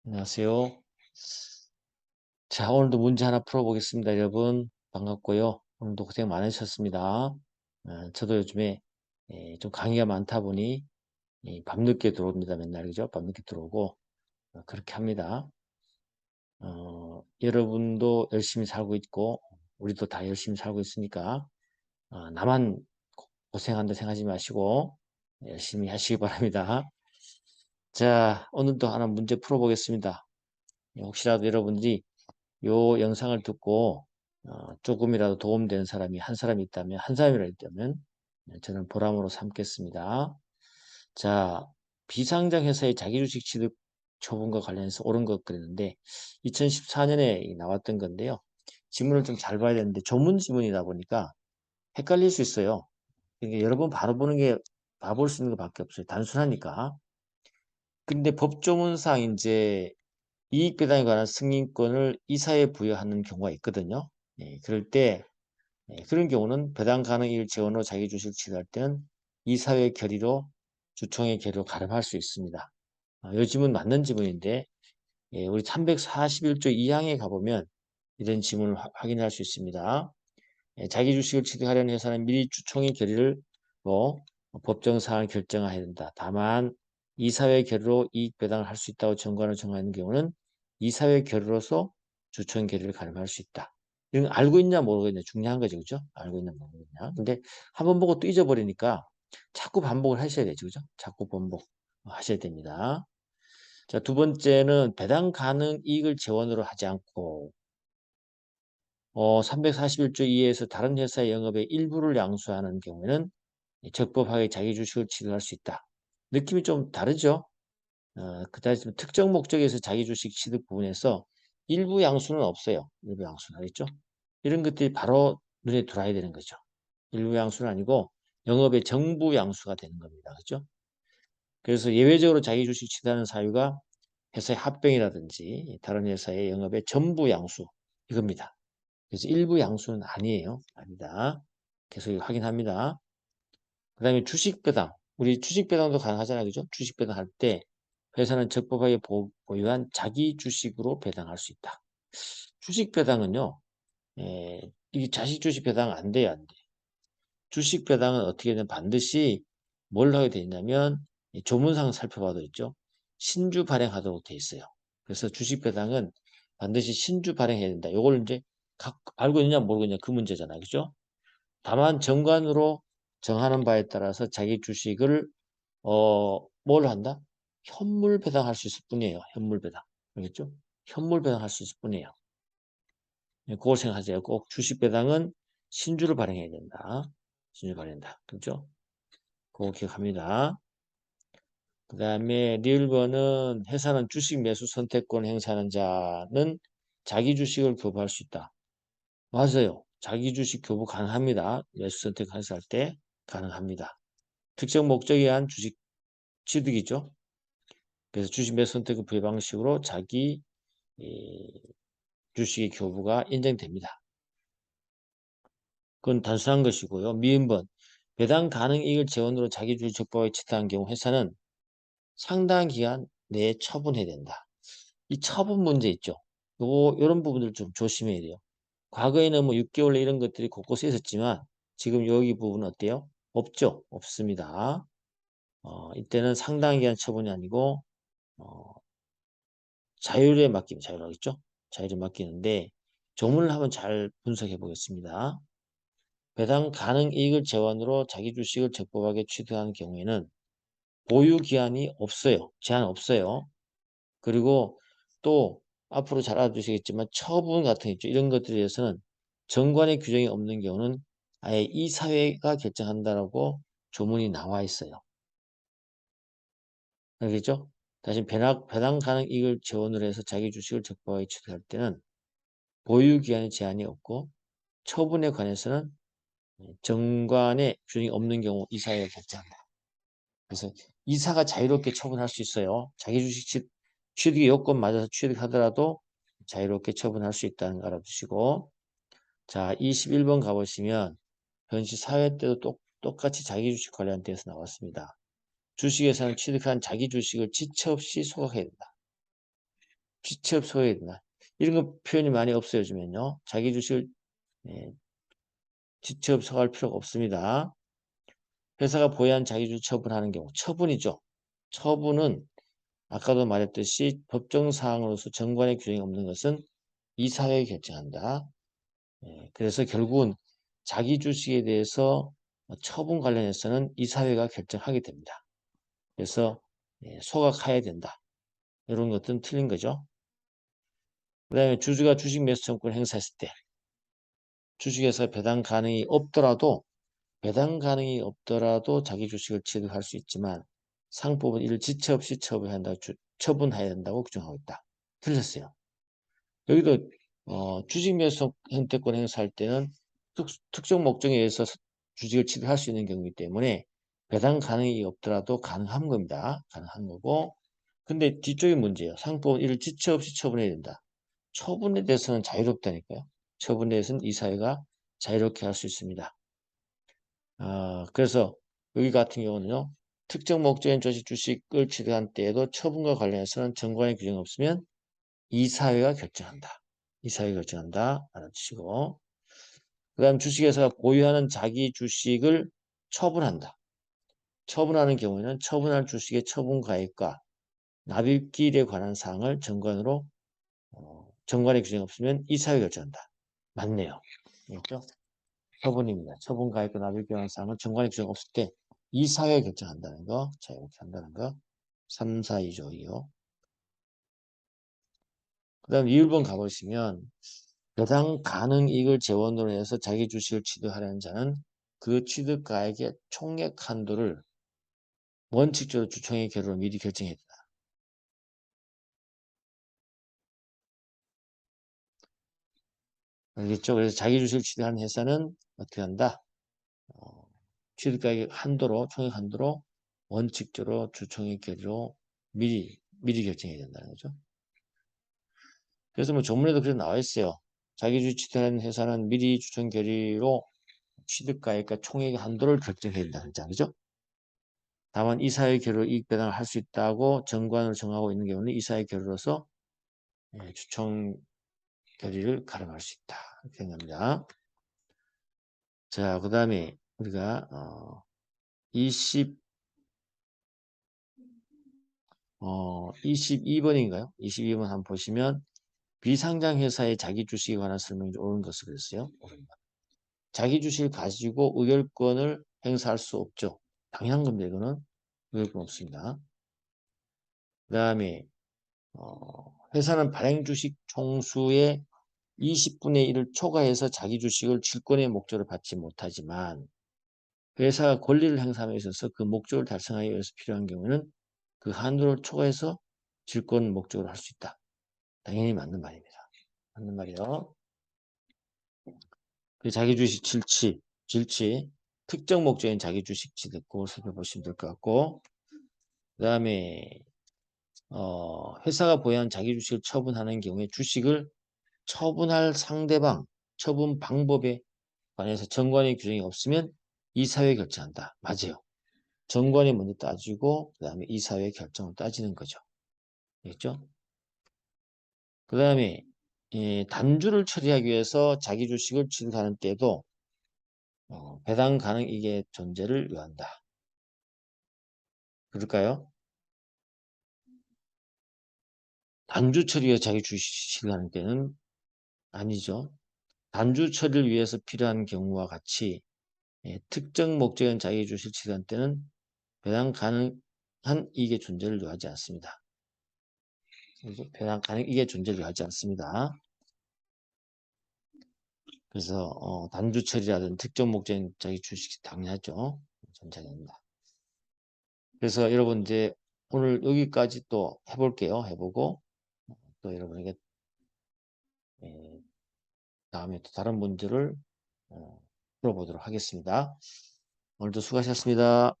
안녕하세요. 자, 오늘도 문제 하나 풀어보겠습니다. 여러분, 반갑고요. 오늘도 고생 많으셨습니다. 저도 요즘에 좀 강의가 많다 보니 밤늦게 들어옵니다. 맨날, 그죠? 밤늦게 들어오고, 그렇게 합니다. 여러분도 열심히 살고 있고, 우리도 다 열심히 살고 있으니까, 나만 고생한다 생각하지 마시고, 열심히 하시기 바랍니다. 자, 오늘도 하나 문제 풀어보겠습니다. 혹시라도 여러분들이 요 영상을 듣고 조금이라도 도움되는 사람이 한 사람이 있다면, 한 사람이라도 있다면 저는 보람으로 삼겠습니다. 자, 비상장 회사의 자기주식 취득 처분과 관련해서 옳은 것 그랬는데 2014년에 나왔던 건데요. 지문을 좀 잘 봐야 되는데 조문 지문이다 보니까 헷갈릴 수 있어요. 그러니까 여러 번 바로 보는 게 봐볼 수 있는 것밖에 없어요. 단순하니까. 근데 법조문상 이제 이익 배당에 관한 승인권을 이사에 부여하는 경우가 있거든요. 그럴 때 그런 경우는 배당 가능 이익 재원으로 자기 주식을 취득할 때는 이사회 결의로 주총의 결의로 가름할 수 있습니다. 이 지문 맞는 지문인데 우리 341조 2항에 가보면 이런 지문을 확인할 수 있습니다. 자기 주식을 취득하려는 회사는 미리 주총의 결의를 법정 사항을 결정해야 된다. 다만 이사회 결의로 이익 배당을 할 수 있다고 정관을 정하는 경우는 이사회 결의로서 주총 결의를 가름할 수 있다. 이런 거 알고 있냐 모르고 있냐 중요한 거죠. 그죠? 알고 있냐 모르고 있냐. 근데 한 번 보고 또 잊어버리니까 자꾸 반복을 하셔야 되죠. 그죠? 자꾸 반복 하셔야 됩니다. 자, 두 번째는 배당 가능 이익을 재원으로 하지 않고 341조 2에서 다른 회사의 영업의 일부를 양수하는 경우에는 적법하게 자기 주식을 취득할 수 있다. 느낌이 좀 다르죠? 그다음에 특정 목적에서 자기 주식 취득 부분에서 일부 양수는 없어요. 일부 양수는 알겠죠? 이런 것들이 바로 눈에 들어와야 되는 거죠. 일부 양수는 아니고 영업의 정부 양수가 되는 겁니다. 그렇죠? 그래서 예외적으로 자기 주식 취득하는 사유가 회사의 합병이라든지 다른 회사의 영업의 전부 양수 이겁니다. 그래서 일부 양수는 아니에요. 아니다. 계속 확인합니다. 그 다음에 주식 배당. 우리 주식 배당도 가능하잖아요. 그죠? 주식 배당 할 때 회사는 적법하게 보유한 자기 주식으로 배당할 수 있다. 주식 배당은요. 이게 자식 주식 배당 안 돼요. 안 돼. 주식 배당은 어떻게 되면 반드시 뭘 하게 되냐면 조문상 살펴봐도 있죠. 신주 발행하도록 돼 있어요. 그래서 주식 배당은 반드시 신주 발행해야 된다. 요걸 이제 알고 있냐 모르고 있냐 그 문제잖아요. 그죠? 다만 정관으로 정하는 바에 따라서 자기 주식을 뭘 한다? 현물 배당할 수 있을 뿐이에요. 현물 배당. 알겠죠? 현물 배당할 수 있을 뿐이에요. 그걸 생각하세요. 꼭 주식 배당은 신주를 발행해야 된다. 신주 발행한다. 그렇죠? 그거 기억합니다. 그 다음에 리을번은 회사는 주식 매수 선택권 행사하는 자는 자기 주식을 교부할 수 있다. 맞아요. 자기 주식 교부 가능합니다. 매수 선택 행사할 때 가능합니다. 특정 목적에 의한 주식 취득이죠. 그래서 주식 매수 선택의 부의 방식으로 자기 주식의 교부가 인정됩니다. 그건 단순한 것이고요. 미음번 배당 가능 이익을 재원으로 자기 주식 적법하게 취득한 경우 회사는 상당한 기간 내에 처분해야 된다. 이 처분 문제 있죠. 요런 부분들 좀 조심해야 돼요. 과거에는 뭐 6개월 이런 것들이 곳곳에 있었지만 지금 여기 부분은 어때요? 없죠? 없습니다. 이때는 상당한 기간 처분이 아니고 어, 자율에 맡기면 자율하겠죠? 자율에 맡기는데 조문을 한번 잘 분석해 보겠습니다. 배당 가능 이익을 재원으로 자기 주식을 적법하게 취득하는 경우에는 보유 기한이 없어요. 제한 없어요. 그리고 또 앞으로 잘 알아두시겠지만 처분 같은 게 있죠. 이런 것들에 대해서는 정관의 규정이 없는 경우는 아예 이사회가 결정한다라고 조문이 나와 있어요. 알겠죠? 다시 배당 가능 이익을 재원으로 해서 자기 주식을 적법하게 취득할 때는 보유 기한의 제한이 없고 처분에 관해서는 정관의 규정이 없는 경우 이사회가 결정한다. 그래서 이사가 자유롭게 처분할 수 있어요. 자기 주식 취득의 요건 맞아서 취득하더라도 자유롭게 처분할 수 있다는 거 알아두시고 자 21번 가보시면 현실 사회 때도 똑같이 자기 주식 관련 돼서 나왔습니다. 주식회사는 취득한 자기 주식을 지체 없이 소각해야 된다. 지체업 소유해야 된다. 이런 거 표현이 많이 없어요, 요즘엔요. 자기 주식을 예, 지체업 소유할 필요가 없습니다. 회사가 보유한 자기주식 처분하는 경우 처분이죠. 처분은 아까도 말했듯이 법정 사항으로서 정관의 규정이 없는 것은 이사회가 결정한다. 그래서 결국은 자기 주식에 대해서 처분 관련해서는 이사회가 결정하게 됩니다. 그래서 소각해야 된다. 이런 것들은 틀린 거죠. 그 다음에 주주가 주식 매수 청구를 행사했을 때 주식에서 배당 가능이 없더라도 자기 주식을 취득할 수 있지만 상법은 이를 지체 없이 처분해야 된다고 규정하고 있다. 틀렸어요. 여기도 주식 매수 선택권 행사할 때는 특정 목적에 의해서 주식을 취득할 수 있는 경우이기 때문에 배당 가능이 없더라도 가능한 겁니다. 가능한 거고. 근데 뒤쪽이 문제예요. 상법은 이를 지체 없이 처분해야 된다. 처분에 대해서는 자유롭다니까요. 처분에 대해서는 이사회가 자유롭게 할 수 있습니다. 그래서 여기 같은 경우는요. 특정 목적인 주식을 취득한 때에도 처분과 관련해서는 정관의 규정이 없으면 이사회가 결정한다. 이사회가 결정한다. 알아주시고. 그 다음 주식회사가 보유하는 자기 주식을 처분한다. 처분하는 경우에는 처분할 주식의 처분가액과 납입기일에 관한 사항을 정관의 규정이 없으면 이사회가 결정한다. 맞네요. 그렇죠? 처분입니다. 처분가액과 납입기일에 관한 사항을 정관의 규정이 없을 때 이사회가 결정한다는 거. 자, 이렇게 한다는 거. 3, 4, 2조 2요. 그 다음 2번 가보시면 배당 가능 이익을 재원으로 해서 자기 주식을 취득하려는 자는 그 취득가액의 총액 한도를 원칙적으로 주총의 결의로 미리 결정해야 된다. 알겠죠? 그래서 자기 주식을 취득하는 회사는 어떻게 한다? 취득가액 한도로, 총액 한도로 원칙적으로 주총의 결의로 미리 결정해야 된다는 거죠. 그래서 뭐 조문에도 그렇게 나와 있어요. 자기 주식 취득하는 회사는 미리 주총 결의로 취득가액과 총액의 한도를 결정해야 된다는 거죠. 다만 이사의 결의로 이익 배당을 할 수 있다고 정관으로 정하고 있는 경우는 이사의 결의로서 주총 결의를 가름할 수 있다. 이렇게 생각합니다. 자, 그 다음에 우리가 22번인가요? 22번 한번 보시면 비상장 회사의 자기 주식에 관한 설명이 옳은 것을 그랬어요. 자기 주식을 가지고 의결권을 행사할 수 없죠. 당연한 겁니다. 이거는 의결권 없습니다. 그 다음에 회사는 발행 주식 총수의 20분의 1을 초과해서 자기 주식을 질권의 목적으로 받지 못하지만 회사가 권리를 행사함에 있어서 그 목적을 달성하기 위해서 필요한 경우는 그 한도를 초과해서 질권 목적으로 할 수 있다. 당연히 맞는 말입니다. 맞는 말이요. 자기 주식 질취, 특정 목적인 자기 주식 취득, 그걸 살펴보시면 될 것 같고, 그 다음에 회사가 보유한 자기 주식을 처분하는 경우에 주식을 처분할 상대방, 처분 방법에 관해서 정관의 규정이 없으면 이사회 결정한다. 맞아요. 정관이 먼저 따지고 그 다음에 이사회 결정을 따지는 거죠. 알겠죠? 그 다음에 단주를 처리하기 위해서 자기 주식을 취득하는 때도 배당 가능 이익의 존재를 요한다. 그럴까요? 단주 처리에 자기 주식 취득하는 때는 아니죠. 단주 처리를 위해서 필요한 경우와 같이 특정 목적인 자기 주식 취득한 때는 배당 가능한 이익의 존재를 요하지 않습니다. 배당 가능 이익의 존재를 요하지 않습니다. 그래서 단주 처리라든 특정 목적인 자기 주식 당연하죠. 존재합니다. 그래서 여러분 이제 오늘 여기까지 또 해볼게요. 해보고 또 여러분에게 다음에 또 다른 문제를 풀어보도록 하겠습니다. 오늘도 수고하셨습니다.